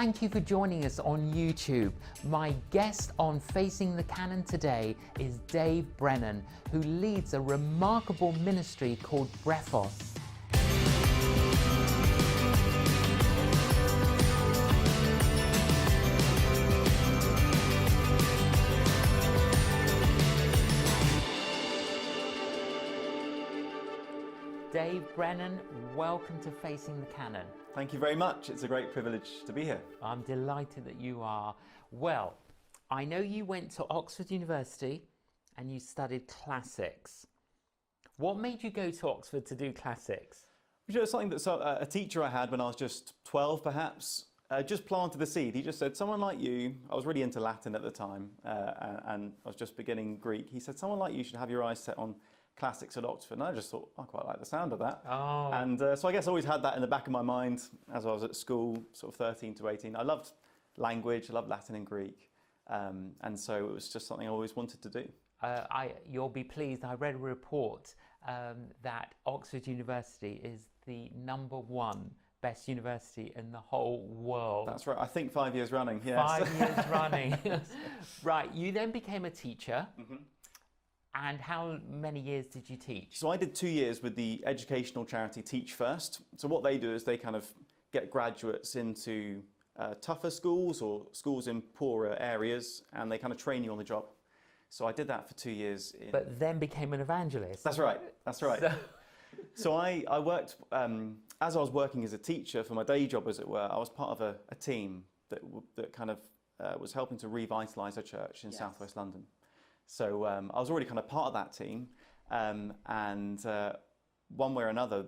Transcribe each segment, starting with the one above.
Thank you for joining us on YouTube. My guest on Facing the Canon today is Dave Brennan, who leads a remarkable ministry called Brephos. Dave Brennan, welcome to Facing the Canon. Thank you very much. It's a great privilege to be here. I'm delighted that you are. Well, I know you went to Oxford University and you studied classics. What made you go to Oxford to do classics? Which is something that a teacher I had when I was just 12 perhaps, just planted the seed. He just said, someone like you, I was really into Latin at the time and I was just beginning Greek. He said, someone like you should have your eyes set on classics at Oxford, and I just thought, I quite like the sound of that. Oh. And so I guess I always had that in the back of my mind as I was at school, sort of 13 to 18. I loved language, I loved Latin and Greek, and so it was just something I always wanted to do. You'll be pleased, I read a report that Oxford University is the #1 best university in the whole world. That's right, I think 5 years running, yes. 5 years running. Right, you then became a teacher. Mm-hmm. And how many years did you teach? So I did 2 years with the educational charity Teach First. So what they do is they kind of get graduates into tougher schools or schools in poorer areas, and they kind of train you on the job. So I did that for 2 years. But then became an evangelist. That's right, that's right. So I worked, as I was working as a teacher for my day job, as it were, I was part of a team that kind of was helping to revitalise a church in southwest London. So I was already kind of part of that team, and one way or another,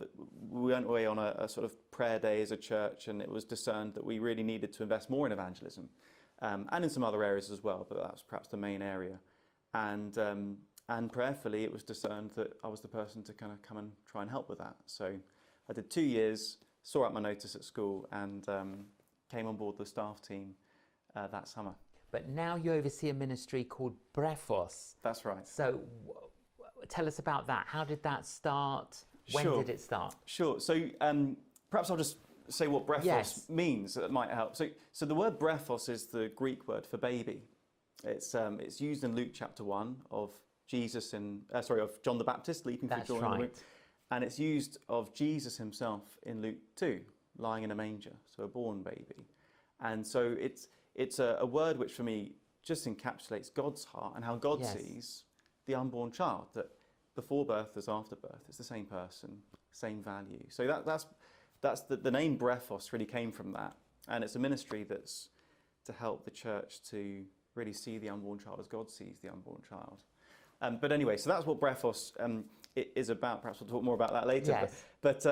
we went away on a sort of prayer day as a church, and it was discerned that we really needed to invest more in evangelism, and in some other areas as well, but that was perhaps the main area. And prayerfully, it was discerned that I was the person to kind of come and try and help with that. So I did 2 years, saw out my notice at school, and came on board the staff team that summer. But now you oversee a ministry called Brephos. That's right. So tell us about that. How did that start? When did it start? Sure. So perhaps I'll just say what Brephos means. That might help. So the word Brephos is the Greek word for baby. It's used in Luke chapter 1 of Jesus of John the Baptist leaping through Jordan. That's right. And it's used of Jesus himself in Luke 2, lying in a manger, so a born baby. And so it's a word which for me just encapsulates God's heart and how God sees the unborn child, that before birth as after birth, it's the same person, same value. So that's the name Brephos really came from that. And it's a ministry that's to help the church to really see the unborn child as God sees the unborn child. But anyway, so that's what Brephos is about. Perhaps we'll talk more about that later. Yes. But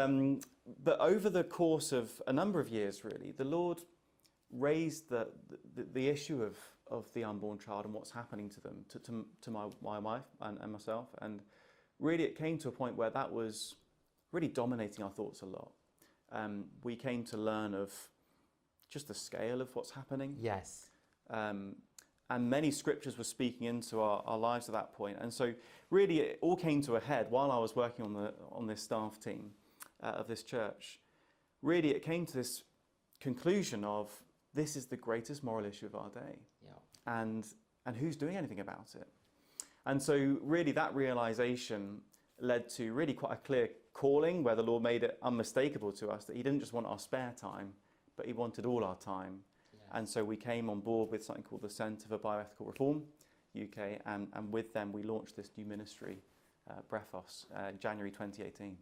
over the course of a number of years, really, the Lord raised the issue of the unborn child and what's happening to them to my wife and myself, and really it came to a point where that was really dominating our thoughts a lot. We came to learn of just the scale of what's happening. Yes. And many scriptures were speaking into our lives at that point, and so really it all came to a head while I was working on this staff team of this church. Really it came to this conclusion of, this is the greatest moral issue of our day. Yeah. And who's doing anything about it? And so really that realization led to really quite a clear calling, where the Lord made it unmistakable to us that he didn't just want our spare time, but he wanted all our time. Yeah. And so we came on board with something called the Centre for Bioethical Reform UK, and with them we launched this new ministry, Brephos, January 2018.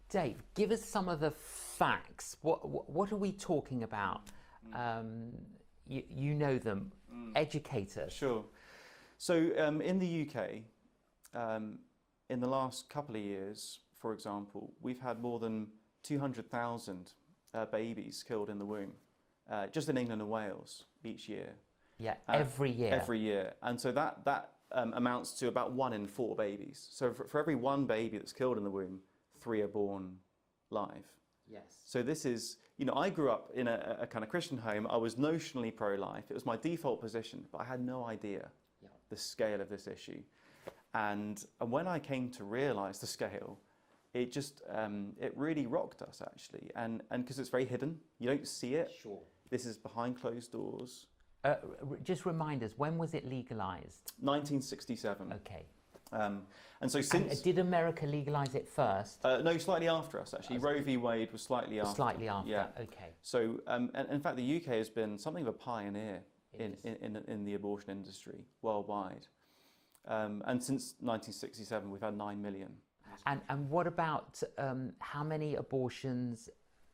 Dave, give us some of the facts. What are we talking about? You know them. Educate us. Sure. So in the UK, in the last couple of years, for example, we've had more than 200,000 babies killed in the womb, just in England and Wales each year. Yeah, every year. Every year. And so that amounts to about 1 in 4 babies. So for every 1 baby that's killed in the womb, 3 are born live. Yes. So this is, I grew up in a kind of Christian home. I was notionally pro-life. It was my default position, but I had no idea the scale of this issue. And when I came to realise the scale, it just, it really rocked us actually. And because it's very hidden, you don't see it. Sure. This is behind closed doors. Just remind us, when was it legalized? 1967. Okay. And so since... And did America legalize it first? No, slightly after us, actually. Roe v. Wade was slightly after. Slightly after, yeah. Okay. So, and in fact, the UK has been something of a pioneer in the abortion industry worldwide. And since 1967, we've had 9 million. And what about how many abortions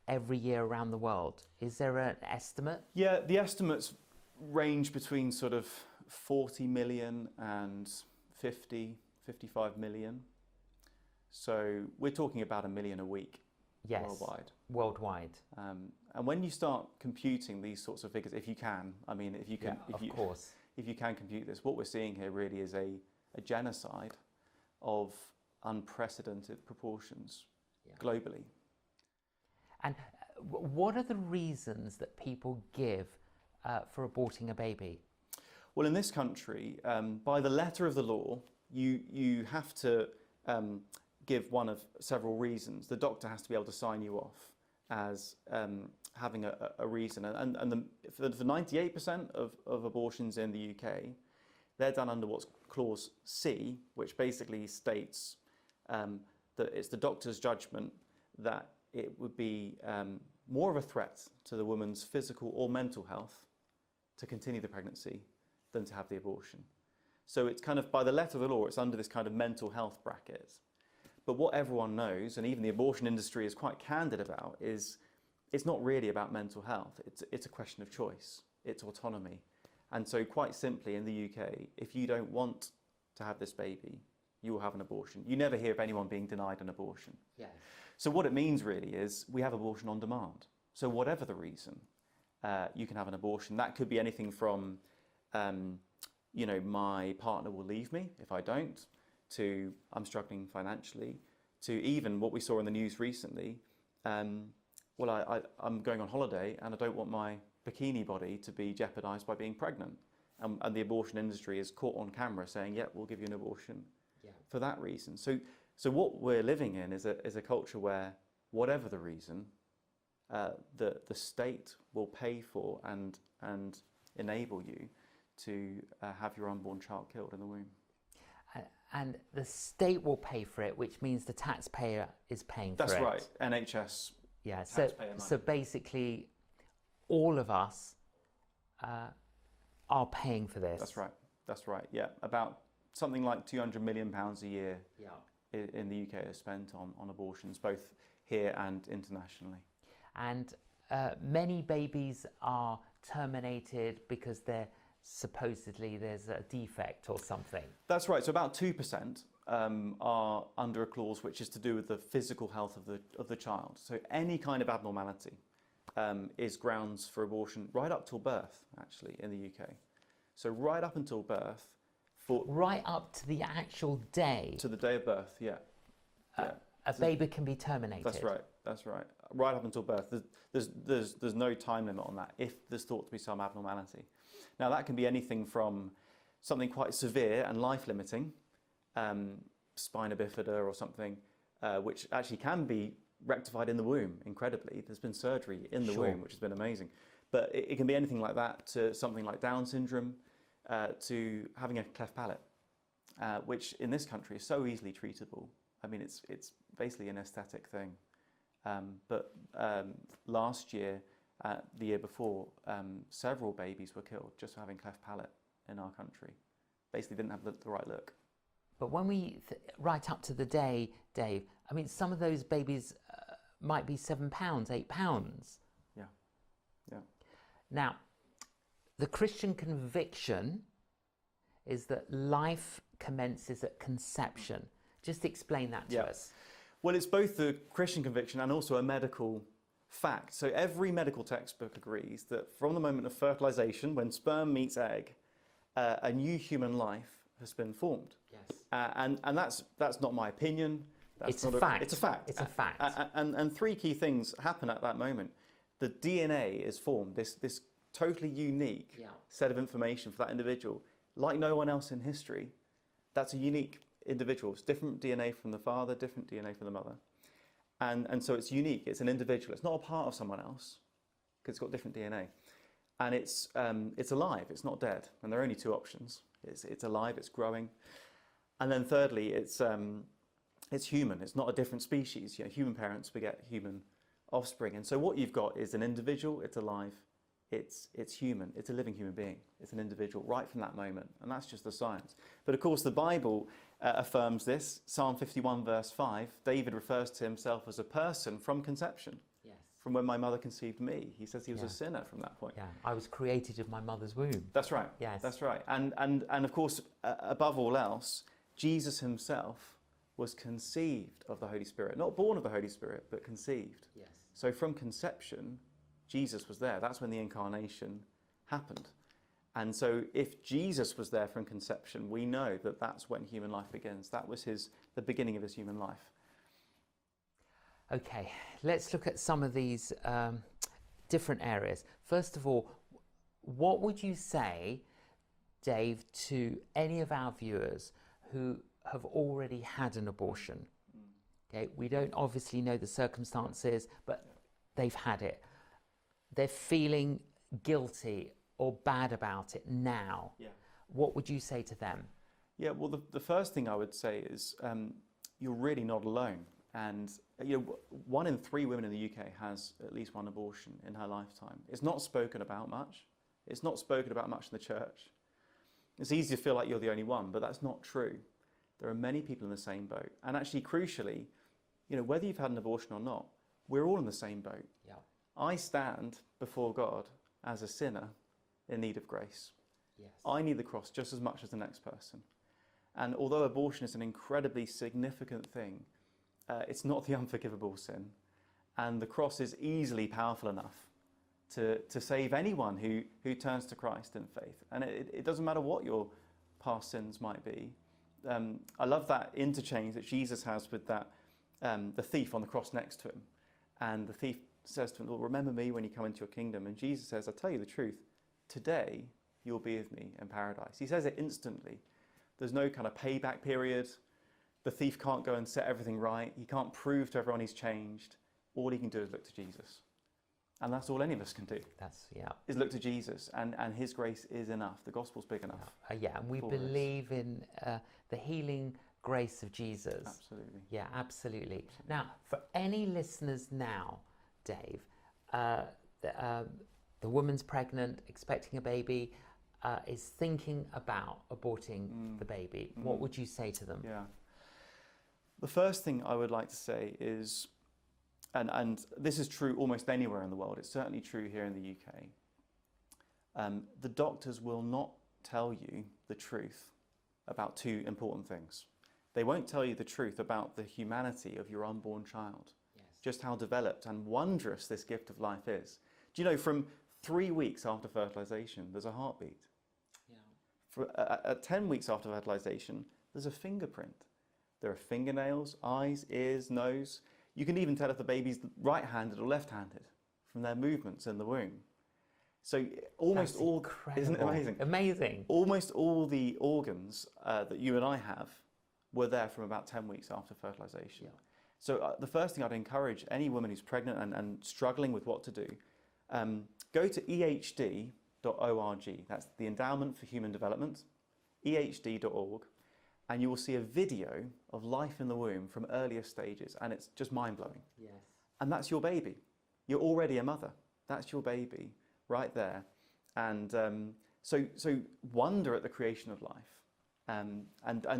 every year around the world? Is there an estimate? Yeah, the estimates range between sort of 40 million and 55 million. So we're talking about 1 million a week. Yes, worldwide. And when you start computing these sorts of figures, if you can, I mean, if you can, if you can compute this, what we're seeing here really is a genocide of unprecedented proportions globally. And what are the reasons that people give for aborting a baby? Well, in this country, by the letter of the law, you have to give one of several reasons. The doctor has to be able to sign you off as having a reason. And for 98% of abortions in the UK, they're done under what's clause C, which basically states that it's the doctor's judgment that it would be more of a threat to the woman's physical or mental health to continue the pregnancy than to have the abortion. So it's kind of, by the letter of the law, it's under this kind of mental health bracket. But what everyone knows, and even the abortion industry is quite candid about, is it's not really about mental health. It's a question of choice. It's autonomy. And so quite simply in the UK, if you don't want to have this baby, you will have an abortion. You never hear of anyone being denied an abortion. Yes. So what it means really is we have abortion on demand. So whatever the reason, you can have an abortion. That could be anything from, you know, my partner will leave me if I don't, to I'm struggling financially, to even what we saw in the news recently, well, I'm going on holiday and I don't want my bikini body to be jeopardised by being pregnant. And the abortion industry is caught on camera saying, yeah, we'll give you an abortion for that reason. So what we're living in is a culture where, whatever the reason, the state will pay for and enable you to have your unborn child killed in the womb. And the state will pay for it, which means the taxpayer is paying for it. That's right, NHS. Yeah, taxpayer money. So basically, all of us are paying for this. That's right, yeah. About something like £200 million a year in the UK is spent on abortions, both here and internationally. And many babies are terminated because supposedly there's a defect or something. That's right. So about 2% are under a clause which is to do with the physical health of the child. So any kind of abnormality is grounds for abortion right up till birth, actually, in the UK. So right up until birth. Right up to the actual day? To the day of birth, yeah. A baby can be terminated? That's right. Right up until birth. There's no time limit on that if there's thought to be some abnormality. Now that can be anything from something quite severe and life-limiting, spina bifida or something, which actually can be rectified in the womb, incredibly. There's been surgery in the womb, which has been amazing. But it can be anything like that to something like Down syndrome, to having a cleft palate, which in this country is so easily treatable. I mean, it's basically an aesthetic thing. But last year, the year before, several babies were killed just for having cleft palate in our country. Basically didn't have the right look. But when right up to the day, Dave, I mean, some of those babies might be £7, £8. Yeah. Now, the Christian conviction is that life commences at conception. Just explain that to us. Well, it's both the Christian conviction and also a medical fact. So every medical textbook agrees that from the moment of fertilization, when sperm meets egg, a new human life has been formed. Yes. And that's not my opinion. It's a fact. It's a fact. It's a fact. And three key things happen at that moment. The DNA is formed, this totally unique set of information for that individual, like no one else in history. That's a unique individual. It's different DNA from the father, different DNA from the mother. And so it's unique. It's an individual. It's not a part of someone else because it's got different DNA. and it's alive, it's not dead. And there are only two options. It's alive, it's growing. And then thirdly, it's human. It's not a different species. You know, human parents beget human offspring. And so what you've got is an individual, it's alive, it's human, it's a living human being, it's an individual right from that moment. And that's just the science. But of course the Bible affirms this. Psalm 51 verse 5, David refers to himself as a person from conception. Yes. From when my mother conceived me. He says he was a sinner from that point. Yeah, I was created in my mother's womb. That's right. Yes. That's right. And of course, above all else, Jesus himself was conceived of the Holy Spirit. Not born of the Holy Spirit, but conceived. Yes. So from conception, Jesus was there. That's when the incarnation happened. And so if Jesus was there from conception, we know that that's when human life begins. That was the beginning of his human life. Okay, let's look at some of these different areas. First of all, what would you say, Dave, to any of our viewers who have already had an abortion? Okay, we don't obviously know the circumstances, but they've had it. They're feeling guilty or bad about it now. Yeah. What would you say to them? Yeah, well, the first thing I would say is you're really not alone. And 1 in 3 women in the UK has at least one abortion in her lifetime. It's not spoken about much. It's not spoken about much in the church. It's easy to feel like you're the only one, but that's not true. There are many people in the same boat. And actually, crucially, whether you've had an abortion or not, we're all in the same boat. Yeah. I stand before God as a sinner in need of grace. Yes. I need the cross just as much as the next person. And although abortion is an incredibly significant thing, it's not the unforgivable sin. And the cross is easily powerful enough to save anyone who turns to Christ in faith. And it doesn't matter what your past sins might be. I love that interchange that Jesus has with that the thief on the cross next to him. And the thief says to him, "Well, remember me when you come into your kingdom." And Jesus says, "I tell you the truth, today you'll be with me in paradise." He says it instantly. There's no kind of payback period. The thief can't go and set everything right. He can't prove to everyone he's changed. All he can do is look to Jesus. And that's all any of us can do. Is look to Jesus, and his grace is enough. The gospel's big enough. And we believe in the healing grace of Jesus. Absolutely. Yeah, absolutely. Now, for any listeners now, Dave, the woman's pregnant, expecting a baby, is thinking about aborting the baby, what would you say to them? Yeah. The first thing I would like to say is, and this is true almost anywhere in the world, it's certainly true here in the UK, the doctors will not tell you the truth about 2 important things. They won't tell you the truth about the humanity of your unborn child, just how developed and wondrous this gift of life is. Do you know, from 3 weeks after fertilization, there's a heartbeat. At 10 weeks after fertilization, there's a fingerprint. There are fingernails, eyes, ears, nose. You can even tell if the baby's right-handed or left-handed from their movements in the womb. So almost all, incredible. Isn't it amazing? Amazing. Almost all the organs that you and I have were there from about 10 weeks after fertilization. Yeah. So the first thing I'd encourage any woman who's pregnant and struggling with what to do, go to ehd.org. That's the Endowment for Human Development, ehd.org. And you will see a video of life in the womb from earlier stages, and it's just mind-blowing. Yes. And that's your baby. You're already a mother. That's your baby right there. And so wonder at the creation of life. And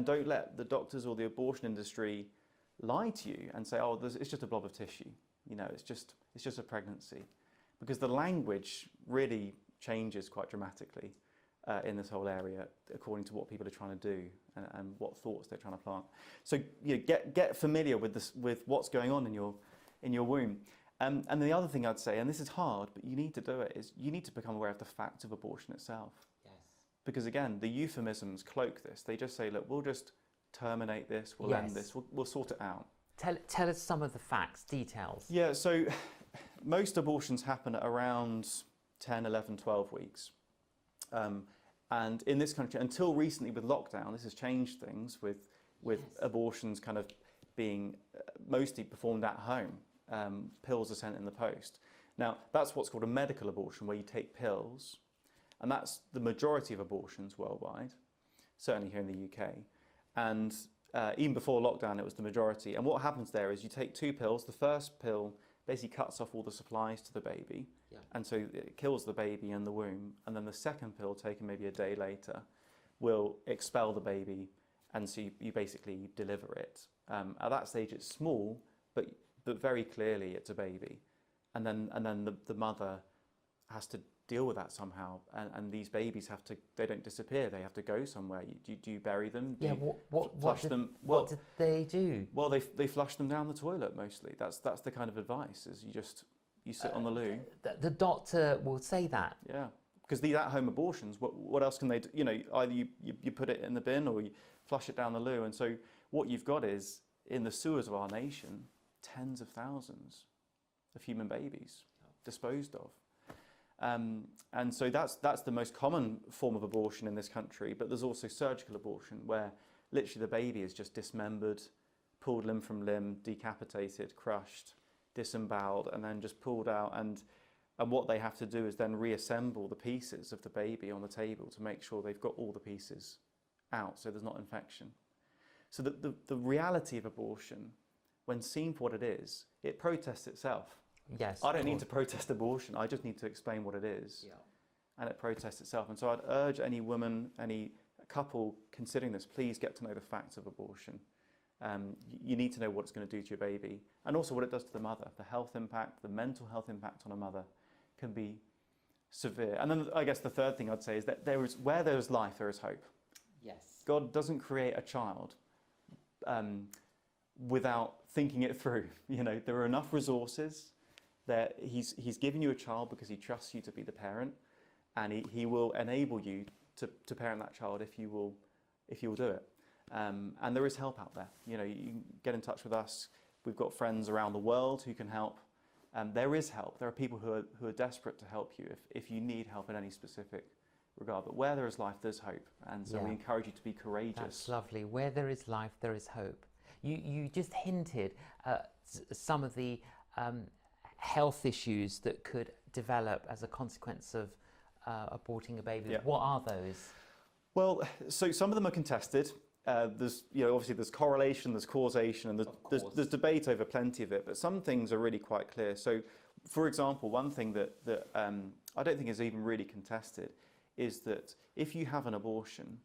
don't let the doctors or the abortion industry lie to you and say, "Oh, it's just a blob of tissue. It's just a pregnancy," because the language really changes quite dramatically in this whole area according to what people are trying to do and what thoughts they're trying to plant. So get familiar with this, with what's going on in your womb. And the other thing I'd say, and this is hard, but you need to do it, is you need to become aware of the fact of abortion itself. Yes. Because again, the euphemisms cloak this. They just say, "Look, we'll just terminate this, we'll end this, we'll sort it out." Tell us some of the facts, details. Yeah, so most abortions happen at around 10, 11, 12 weeks. And in this country, until recently with lockdown, this has changed things with abortions kind of being mostly performed at home. Pills are sent in the post. Now, that's what's called a medical abortion, where you take pills, and that's the majority of abortions worldwide, certainly here in the UK. And even before lockdown, it was the majority. And what happens there is you take 2 pills. The first pill basically cuts off all the supplies to the baby, and so it kills the baby in the womb. And then the second pill, taken maybe a day later, will expel the baby, and so you basically deliver it. At that stage, it's small, but very clearly it's a baby. And then the mother has to deal with that somehow, and these babies they don't disappear, they have to go somewhere. Do you bury them? What did they do? Well, they flush them down the toilet mostly. That's the kind of advice, is you sit on the loo. The doctor will say that. Yeah, because these at-home abortions, what else can they do? You know, either you put it in the bin or you flush it down the loo. And so what you've got is, in the sewers of our nation, tens of thousands of human babies disposed of. And so that's the most common form of abortion in this country. But there's also surgical abortion, where literally the baby is just dismembered, pulled limb from limb, decapitated, crushed, disemboweled, and then just pulled out. And what they have to do is then reassemble the pieces of the baby on the table to make sure they've got all the pieces out, so there's not infection. So the reality of abortion, when seen for what it is, it protests itself. Yes. I don't need to protest abortion, I just need to explain what it is. Yeah. And it protests itself. And so I'd urge any woman, any couple considering this, please get to know the facts of abortion. You need to know what it's going to do to your baby, and also what it does to the mother. The health impact, the mental health impact on a mother can be severe. And then I guess the third thing I'd say is that where there is life, there is hope. Yes. God doesn't create a child without thinking it through. You know, there are enough resources. That he's given you a child because he trusts you to be the parent, and he will enable you to parent that child if you will do it. And there is help out there. You know, you can get in touch with us. We've got friends around the world who can help. There is help. There are people who are desperate to help you if you need help in any specific regard. But where there is life, there's hope. And so we encourage you to be courageous. That's lovely. Where there is life, there is hope. You just hinted at some of the health issues that could develop as a consequence of aborting a baby. What are those? Well, so some of them are contested. There's, obviously there's correlation, there's causation, and there's debate over plenty of it. But some things are really quite clear. So, for example, one thing that I don't think is even really contested is that if you have an abortion,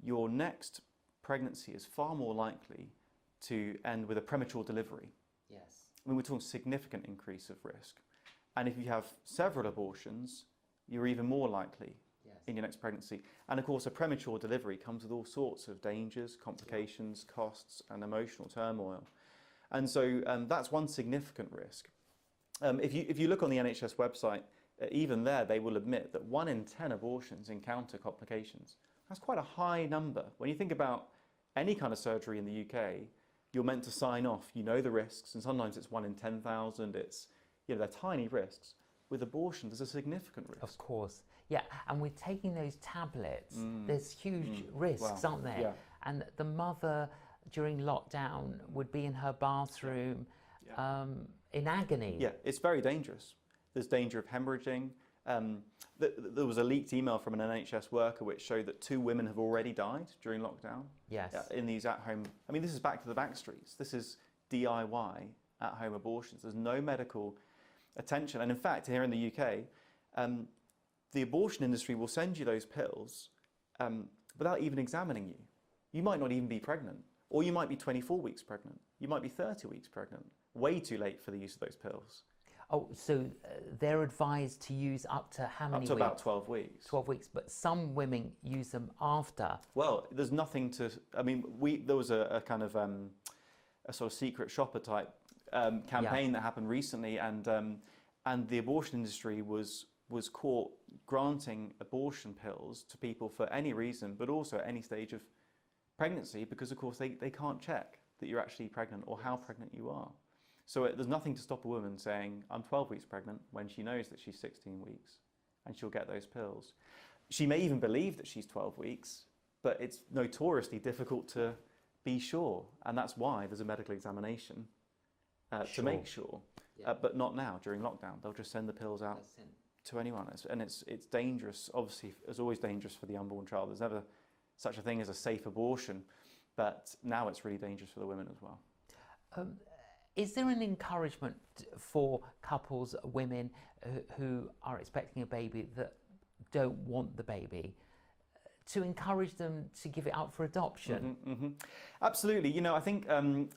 your next pregnancy is far more likely to end with a premature delivery. Yes. I mean, we're talking significant increase of risk. And if you have several abortions, you're even more likely in your next pregnancy. And of course, a premature delivery comes with all sorts of dangers, complications, costs, and emotional turmoil. And so that's one significant risk. If you look on the NHS website, even there, they will admit that 1 in 10 abortions encounter complications. That's quite a high number. When you think about any kind of surgery in the UK, you're meant to sign off, you know the risks, and sometimes it's 1 in 10,000, they're tiny risks. With abortion, there's a significant risk. Of course, yeah, and with taking those tablets, there's huge risks, aren't there? Yeah. And the mother, during lockdown, would be in her bathroom in agony. Yeah, it's very dangerous. There's danger of hemorrhaging. There was a leaked email from an NHS worker which showed that 2 women have already died during lockdown. Yes. In these at-home, I mean, this is back to the back streets. This is DIY at-home abortions. There's no medical attention. And in fact, here in the UK, the abortion industry will send you those pills without even examining you. You might not even be pregnant, or you might be 24 weeks pregnant. You might be 30 weeks pregnant. Way too late for the use of those pills. Oh, so they're advised to use up to how many weeks? Up to about 12 weeks. 12 weeks, but some women use them after. Well, there's nothing to, I mean, there was a kind of a sort of secret shopper type campaign that happened recently, and the abortion industry was caught granting abortion pills to people for any reason, but also at any stage of pregnancy, because of course they can't check that you're actually pregnant or how pregnant you are. So there's nothing to stop a woman saying, I'm 12 weeks pregnant, when she knows that she's 16 weeks, and she'll get those pills. She may even believe that she's 12 weeks, but it's notoriously difficult to be sure, and that's why there's a medical examination to make sure. but not now during lockdown. They'll just send the pills out to anyone, and it's dangerous. Obviously, it's always dangerous for the unborn child. There's never such a thing as a safe abortion, but now it's really dangerous for the women as well. Is there an encouragement for couples, women who are expecting a baby that don't want the baby, to encourage them to give it out for adoption? Absolutely. You know, I think I'm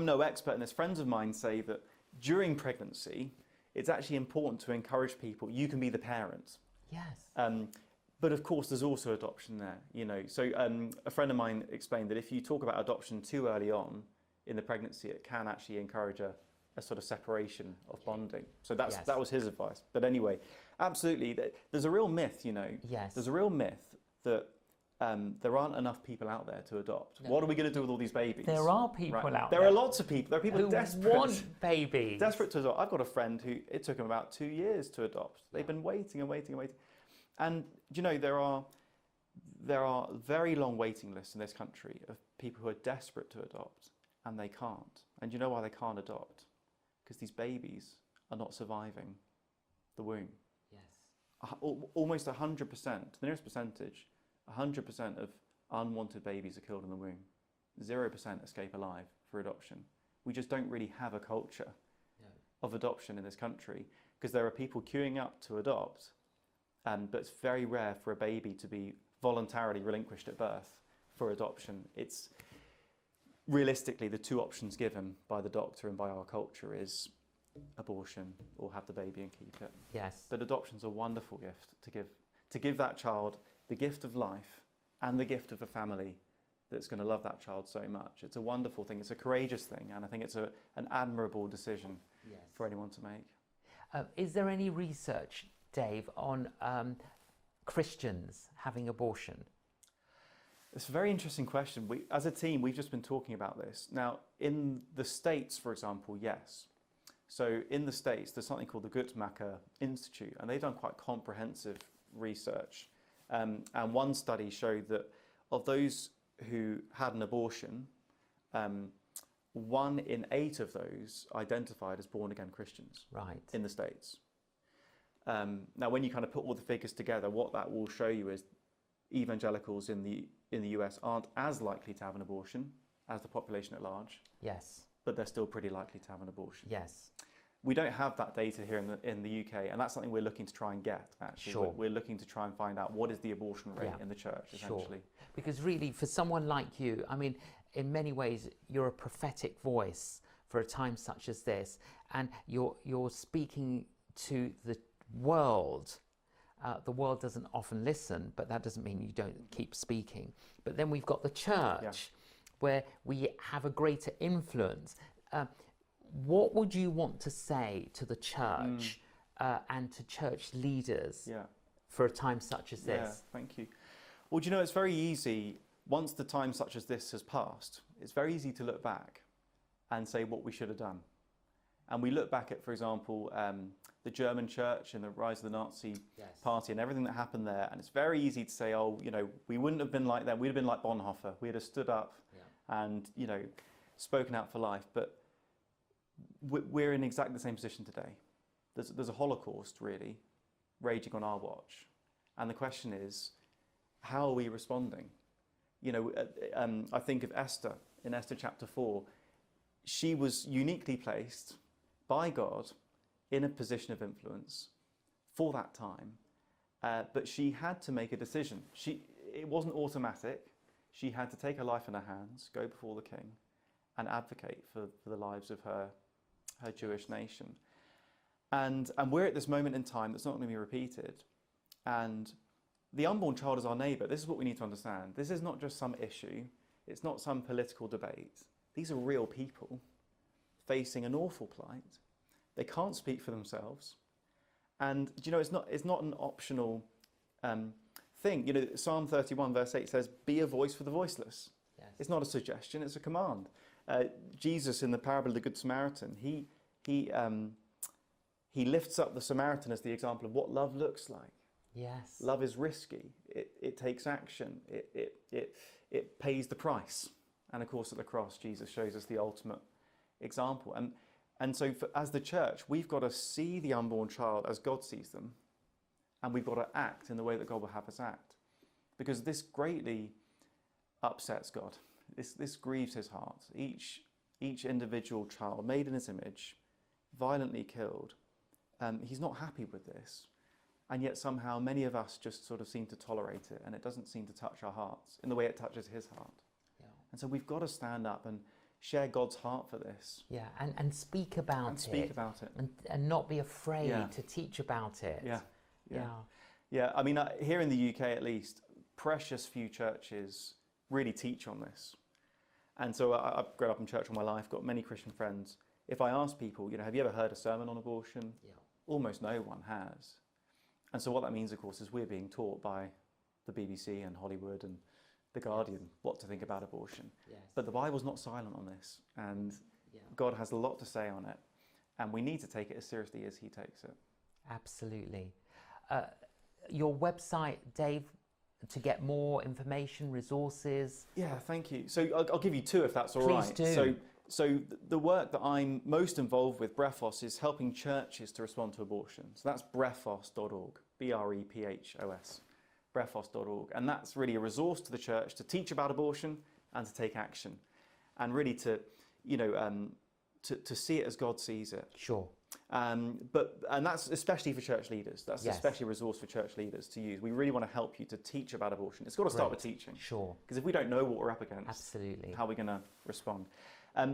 no expert in this. Friends of mine say that during pregnancy, it's actually important to encourage people. You can be the parent. Yes. But of course, there's also adoption there. You know, so a friend of mine explained that if you talk about adoption too early on in the pregnancy, it can actually encourage a sort of separation of bonding. So that was his advice. But anyway, absolutely, there's a real myth. You know, there's a real myth that there aren't enough people out there to adopt. No. What are we going to do with all these babies? There are people out there. There are lots of people. There are people who desperate want babies. Desperate to adopt. I've got a friend who it took him about 2 years to adopt. They've been waiting and waiting and waiting. And you know, there are very long waiting lists in this country of people who are desperate to adopt and they can't. And you know why they can't adopt? Because these babies are not surviving the womb. Yes. Almost 100%, the nearest percentage, 100% of unwanted babies are killed in the womb. 0% escape alive for adoption. We just don't really have a culture of adoption in this country, because there are people queuing up to adopt, but it's very rare for a baby to be voluntarily relinquished at birth for adoption. It's realistically the two options given by the doctor and by our culture is abortion or have the baby and keep it. Yes. But adoption's a wonderful gift to give that child the gift of life and the gift of a family that's going to love that child so much. It's a wonderful thing. It's a courageous thing, and I think it's an admirable decision for anyone to make. Is there any research, Dave, on Christians having abortion? It's a very interesting question. As a team, we've just been talking about this. Now, in the States, for example, yes. So in the States, there's something called the Guttmacher Institute, and they've done quite comprehensive research. And one study showed that of those who had an abortion, 1 in 8 of those identified as born-again Christians in the States. Now, when you kind of put all the figures together, what that will show you is evangelicals in the US aren't as likely to have an abortion as the population at large. Yes. But they're still pretty likely to have an abortion. Yes. We don't have that data here in the UK, and that's something we're looking to try and get, actually. Sure. We're looking to try and find out what is the abortion rate in the church, essentially. Sure. Because really, for someone like you, I mean, in many ways, you're a prophetic voice for a time such as this, and you're speaking to the world. The world doesn't often listen, but that doesn't mean you don't keep speaking. But then we've got the church, where we have a greater influence. What would you want to say to the church and to church leaders for a time such as this? Yeah, thank you. Well, do you know, it's very easy, once the time such as this has passed, it's very easy to look back and say what we should have done. And we look back at, for example, the German church and the rise of the Nazi party and everything that happened there. And it's very easy to say, oh, you know, we wouldn't have been like them. We'd have been like Bonhoeffer. We'd have stood up and, you know, spoken out for life. But we're in exactly the same position today. There's a Holocaust, really, raging on our watch. And the question is, how are we responding? You know, I think of Esther, in Esther chapter 4. She was uniquely placed by God in a position of influence for that time, but she had to make a decision. It wasn't automatic. She had to take her life in her hands, go before the king, and advocate for the lives of her Jewish nation. And we're at this moment in time that's not going to be repeated. And the unborn child is our neighbour. This is what we need to understand. This is not just some issue. It's not some political debate. These are real people facing an awful plight. They can't speak for themselves. And do you know, it's not an optional thing. You know, Psalm 31 verse 8 says, be a voice for the voiceless. Yes. It's not a suggestion, it's a command. Jesus, in the parable of the Good Samaritan, he lifts up the Samaritan as the example of what love looks like. Yes. Love is risky. It takes action. It pays the price. And of course, at the cross, Jesus shows us the ultimate example. And so as the church, we've got to see the unborn child as God sees them, and we've got to act in the way that God will have us act, because this greatly upsets God. This grieves his heart. Each individual child made in his image, violently killed, he's not happy with this. And yet somehow many of us just sort of seem to tolerate it, and it doesn't seem to touch our hearts in the way it touches his heart. Yeah. And so we've got to stand up and share God's heart for this. Yeah, and speak about it. And speak about it. And not be afraid to teach about it. Yeah, I mean, here in the UK at least, precious few churches really teach on this. And so I've grown up in church all my life, got many Christian friends. If I ask people, have you ever heard a sermon on abortion? Yeah. Almost no one has. And so what that means, of course, is we're being taught by the BBC and Hollywood and The Guardian what to think about abortion. Yes. But the Bible's not silent on this, and God has a lot to say on it, and we need to take it as seriously as he takes it. Absolutely. Your website, Dave, to get more information, resources? Yeah, thank you. So I'll give you two if that's all right. Please do. So the work that I'm most involved with, Brephos, is helping churches to respond to abortion. So that's brephos.org, BREPHOS, brephos.org. And that's really a resource to the church to teach about abortion and to take action. And really to see it as God sees it. Sure. And that's especially for church leaders. That's especially a resource for church leaders to use. We really want to help you to teach about abortion. It's got to start with teaching. Sure. Because if we don't know what we're up against, absolutely, how are we going to respond?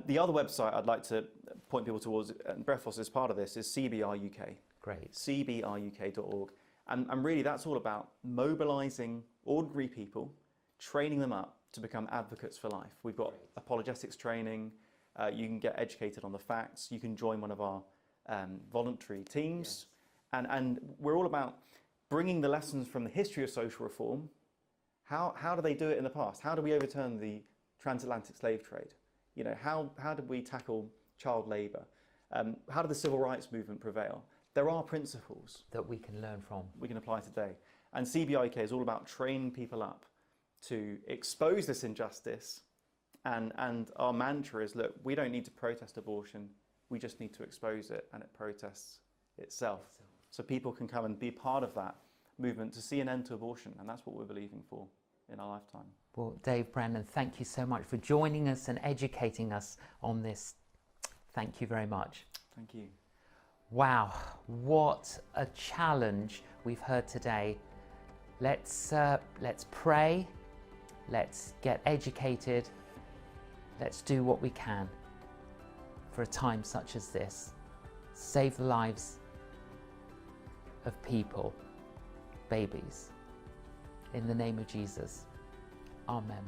The other website I'd like to point people towards, and Brephos is part of this, is CBR UK. Great. CBRUK.org. And really that's all about mobilising ordinary people, training them up to become advocates for life. We've got apologetics training. You can get educated on the facts. You can join one of our voluntary teams. Yes. And we're all about bringing the lessons from the history of social reform. How do they do it in the past? How do we overturn the transatlantic slave trade? How did we tackle child labour? How did the civil rights movement prevail? There are principles that we can learn from. We can apply today. And CBIK is all about training people up to expose this injustice. And our mantra is, look, we don't need to protest abortion. We just need to expose it, and it protests itself. So people can come and be part of that movement to see an end to abortion. And that's what we're believing for in our lifetime. Well, Dave Brennan, thank you so much for joining us and educating us on this. Thank you very much. Thank you. Wow, what a challenge we've heard today. Let's pray, let's get educated, let's do what we can for a time such as this. Save the lives of people, babies. In the name of Jesus, amen.